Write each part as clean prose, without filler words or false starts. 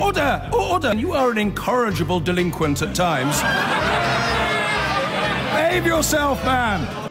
Order! Order! You are an incorrigible delinquent at times. Behave yourself, man!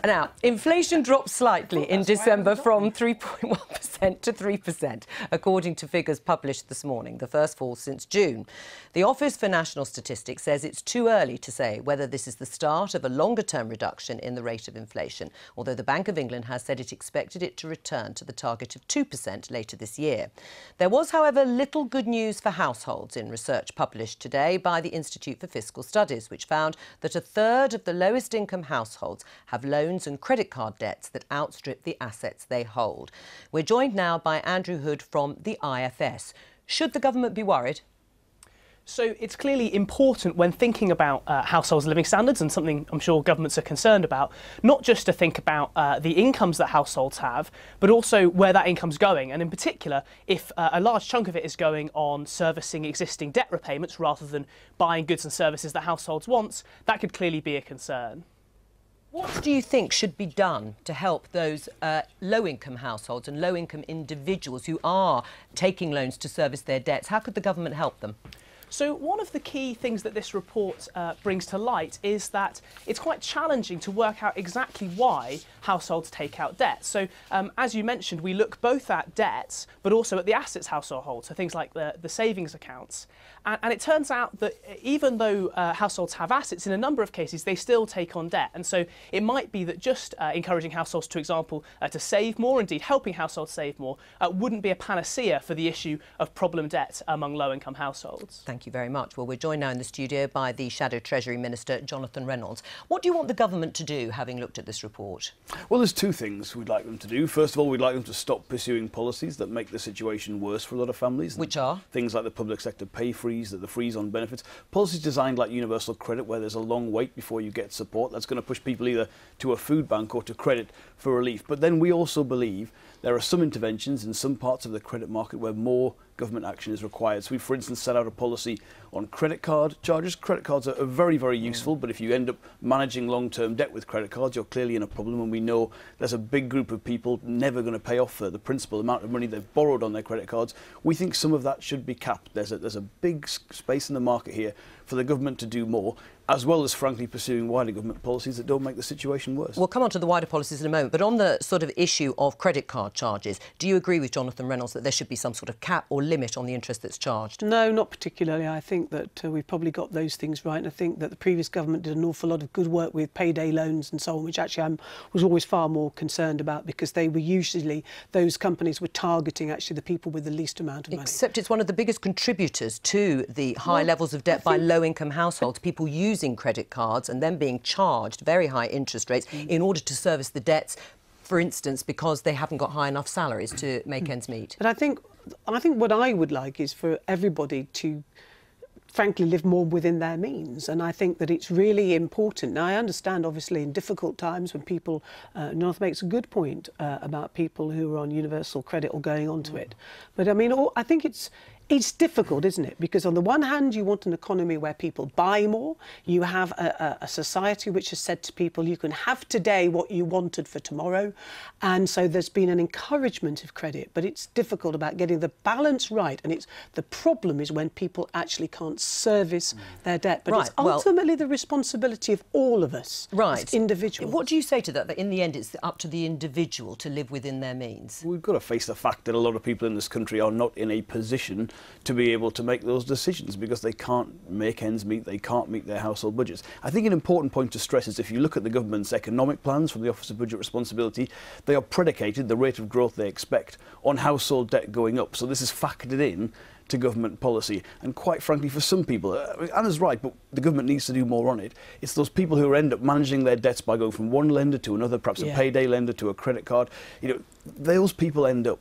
Now, inflation dropped slightly in December from 3.1% to 3%, according to figures published this morning, the first fall since June. The Office for National Statistics says it's too early to say whether this is the start of a longer-term reduction in the rate of inflation, although the Bank of England has said it expected it to return to the target of 2% later this year. There was, however, little good news for households in research published today by the Institute for Fiscal Studies, which found that a third of the lowest-income households have loans and credit card debts that outstrip the assets they hold. We're joined now by Andrew Hood from the IFS. Should the government be worried? So it's clearly important when thinking about households' living standards, and something I'm sure governments are concerned about, not just to think about the incomes that households have, but also where that income's going. And in particular, if a large chunk of it is going on servicing existing debt repayments rather than buying goods and services that households want, that could clearly be a concern. What do you think should be done to help those low-income households and low-income individuals who are taking loans to service their debts? How could the government help them? So one of the key things that this report brings to light is that it's quite challenging to work out exactly why households take out debt. So as you mentioned, we look both at debts but also at the assets households hold, so things like the savings accounts. And it turns out that even though households have assets, in a number of cases they still take on debt. And so it might be that just encouraging households, for example, to save more, indeed helping households save more, wouldn't be a panacea for the issue of problem debt among low-income households. Thank you very much. Well, we're joined now in the studio by the Shadow Treasury Minister, Jonathan Reynolds. What do you want the government to do, having looked at this report? Well, there's two things we'd like them to do. First of all, we'd like them to stop pursuing policies that make the situation worse for a lot of families. Which are? Things like the public sector pay freeze, the freeze on benefits. Policies designed like universal credit, where there's a long wait before you get support. That's going to push people either to a food bank or to credit for relief. But then we also believe there are some interventions in some parts of the credit market where more government action is required. So we, for instance, set out a policy on credit card charges. Credit cards are very, very useful, but if you end up managing long-term debt with credit cards, you're clearly in a problem, and we know there's a big group of people never going to pay off the principal amount of money they've borrowed on their credit cards. We think some of that should be capped. There's a big space in the market here for the government to do more, as well as, frankly, pursuing wider government policies that don't make the situation worse. We'll come on to the wider policies in a moment, but on the sort of issue of credit card charges, do you agree with Jonathan Reynolds that there should be some sort of cap or limit on the interest that's charged? No, not particularly. I think that we've probably got those things right, and I think that the previous government did an awful lot of good work with payday loans and so on, which actually I was always far more concerned about, because they were usually, those companies were targeting actually the people with the least amount of money. Except it's one of the biggest contributors to the high levels of debt by low-income households, people using credit cards and then being charged very high interest rates in order to service the debts, for instance, because they haven't got high enough salaries to make ends meet. But I think what I would like is for everybody to frankly live more within their means, and I think that it's really important. Now, I understand obviously in difficult times when people, North makes a good point about people who are on universal credit or going on to it, but I mean, I think it's difficult, isn't it? Because on the one hand, you want an economy where people buy more. You have a society which has said to people, you can have today what you wanted for tomorrow. And so there's been an encouragement of credit, but it's difficult about getting the balance right. And the problem is when people actually can't service their debt. But it's ultimately the responsibility of all of us as individuals. What do you say to that? That in the end, it's up to the individual to live within their means? We've got to face the fact that a lot of people in this country are not in a position to be able to make those decisions because they can't make ends meet, they can't meet their household budgets. I think an important point to stress is if you look at the government's economic plans from the Office of Budget Responsibility, they are predicated, the rate of growth they expect, on household debt going up. So this is factored in to government policy. And quite frankly, for some people, Anna's right, but the government needs to do more on it. It's those people who end up managing their debts by going from one lender to another, perhaps a payday lender to a credit card. You know, those people end up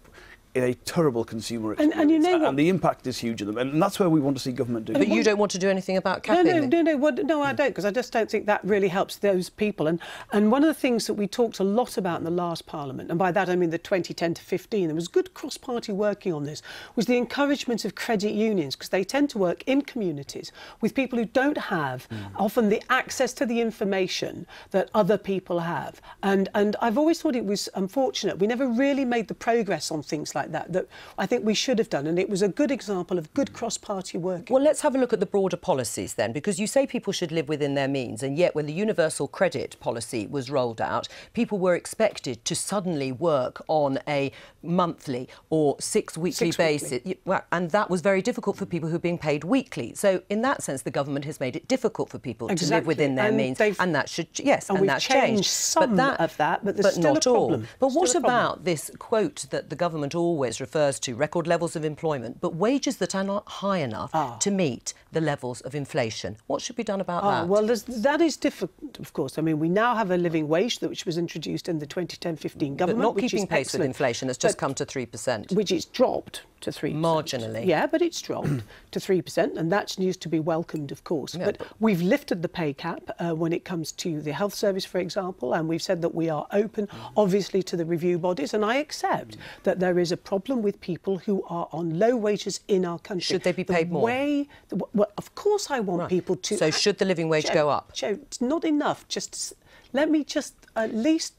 in a terrible consumer experience. And you know what? And the impact is huge on them. And that's where we want to see government do. But you don't want to do anything about capping? No, I don't, because I just don't think that really helps those people. And one of the things that we talked a lot about in the last Parliament, and by that I mean the 2010 to 15, there was good cross-party working on this, was the encouragement of credit unions, because they tend to work in communities with people who don't have often the access to the information that other people have. And I've always thought it was unfortunate. We never really made the progress on things like that I think we should have done, and it was a good example of good cross-party work. Well, let's have a look at the broader policies then, because you say people should live within their means, and yet when the universal credit policy was rolled out, people were expected to suddenly work on a monthly or six-weekly basis, and that was very difficult for people who are being paid weekly. So in that sense, the government has made it difficult for people to live within their means, and that should, and that's changed. Some of that, but there's still not a problem. But what about this quote that the government always refers to, record levels of employment, but wages that are not high enough to meet the levels of inflation? What should be done about that? Well, that is difficult, of course. I mean, we now have a living wage which was introduced in the 2010-15 government, but not which keeping pace with inflation. It's just come to 3%. Which it's dropped to 3%. Marginally. Yeah, but it's dropped to 3%, and that's news to be welcomed, of course. Yeah, but we've lifted the pay cap when it comes to the health service, for example, and we've said that we are open, obviously, to the review bodies, and I accept that there is a problem with people who are on low wages in our country. Should they be paid more? Well, of course I want people to... So should the living wage go up? Joe, it's not enough. Let me just at least...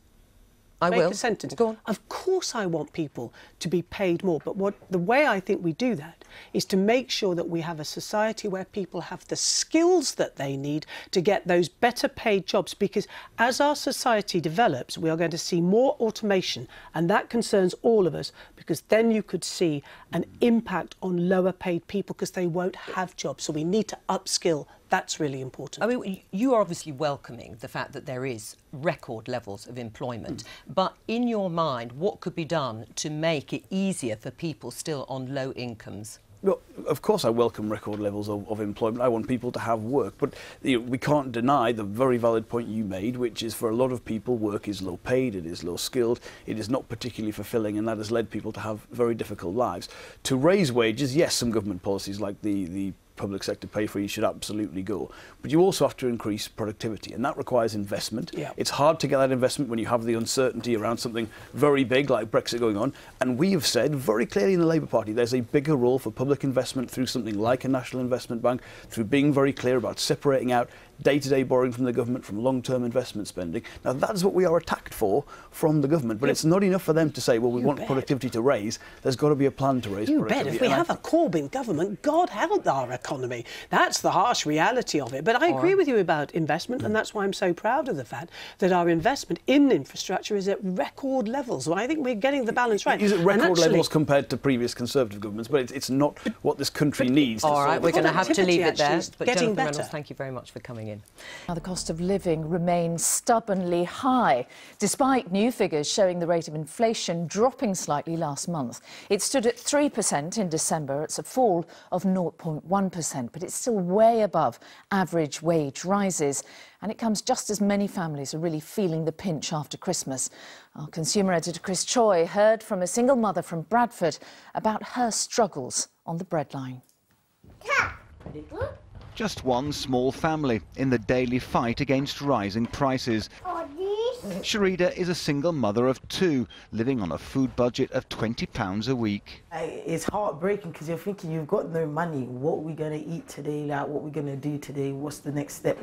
Make a sentence. Go on. Of course I want people to be paid more, but the way I think we do that is to make sure that we have a society where people have the skills that they need to get those better paid jobs, because as our society develops, we are going to see more automation, and that concerns all of us, because then you could see an impact on lower paid people because they won't have jobs. So we need to upskill. That's really important. I mean, you are obviously welcoming the fact that there is record levels of employment, but in your mind, what could be done to make it easier for people still on low incomes? Well, of course I welcome record levels of employment. I want people to have work, but we can't deny the very valid point you made, which is for a lot of people work is low paid, it is low skilled, it is not particularly fulfilling, and that has led people to have very difficult lives. To raise wages, yes, some government policies like the public sector pay freeze should absolutely go. But you also have to increase productivity, and that requires investment. Yeah. It's hard to get that investment when you have the uncertainty around something very big like Brexit going on. And we have said very clearly in the Labour Party there's a bigger role for public investment through something like a national investment bank, through being very clear about separating out day-to-day borrowing from the government from long-term investment spending. Now, that is what we are attacked for from the government, but it's not enough for them to say, well, we want productivity to raise. There's got to be a plan to raise productivity. You bet. If we have a Corbyn government, God help our economy. That's the harsh reality of it. But I agree with you about investment, and that's why I'm so proud of the fact that our investment in infrastructure is at record levels. So I think we're getting the balance right. Is it record levels compared to previous Conservative governments, but it's not what this country needs. All right, we're going to have to leave it there. But getting Jonathan better. Reynolds, thank you very much for coming in. Now, the cost of living remains stubbornly high, despite new figures showing the rate of inflation dropping slightly last month. It stood at 3% in December. It's a fall of 0.1%, but it's still way above average wage rises. And it comes just as many families are really feeling the pinch after Christmas. Our consumer editor Chris Choi heard from a single mother from Bradford about her struggles on the breadline. Just one small family in the daily fight against rising prices. Sharida is a single mother of two, living on a food budget of £20 a week. It's heartbreaking because you're thinking you've got no money. What are we going to eat today? Like, what are we going to do today? What's the next step?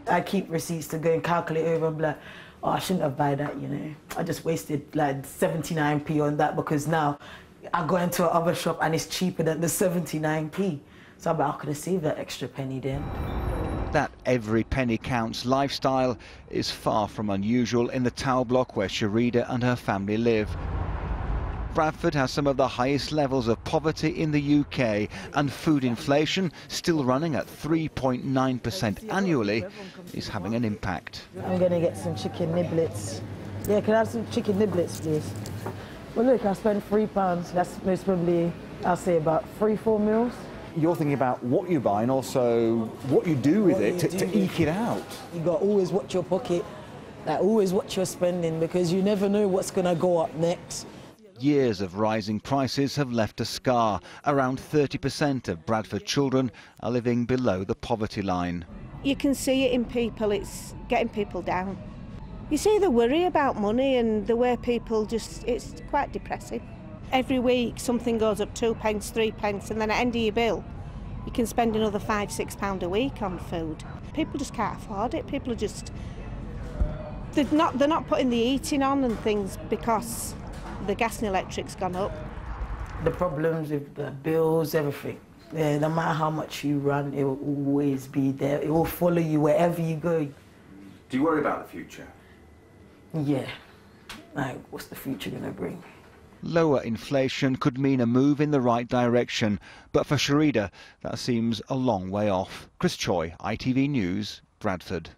I keep receipts to go and calculate over and be like, oh, I shouldn't have bought that, you know. I just wasted like 79p on that because now I go into another shop and it's cheaper than the 79p. So I'm like, I could have saved that extra penny then. That every penny counts lifestyle is far from unusual in the tower block where Sharida and her family live. Bradford has some of the highest levels of poverty in the UK, and food inflation, still running at 3.9% annually, is having an impact. I'm going to get some chicken niblets. Yeah, can I have some chicken niblets, please? Well, look, I spent £3. That's most probably, I'll say, about 3-4 meals. You're thinking about what you buy and also what you do with it to eke it out. You got to always watch your pocket, like always watch your spending, because you never know what's going to go up next. Years of rising prices have left a scar. Around 30% of Bradford children are living below the poverty line. You can see it in people, it's getting people down. You see the worry about money and the way people just, it's quite depressing. Every week something goes up 2 pence, 3 pence, and then at the end of your bill you can spend another £5, £6 a week on food. People just can't afford it. People are just, they're not putting the heating on and things because the gas and electric's gone up. The problems with the bills, everything. Yeah, no matter how much you run, it will always be there. It will follow you wherever you go. Do you worry about the future? Yeah. Like, what's the future going to bring? Lower inflation could mean a move in the right direction, but for Sharida, that seems a long way off. Chris Choi, ITV News, Bradford.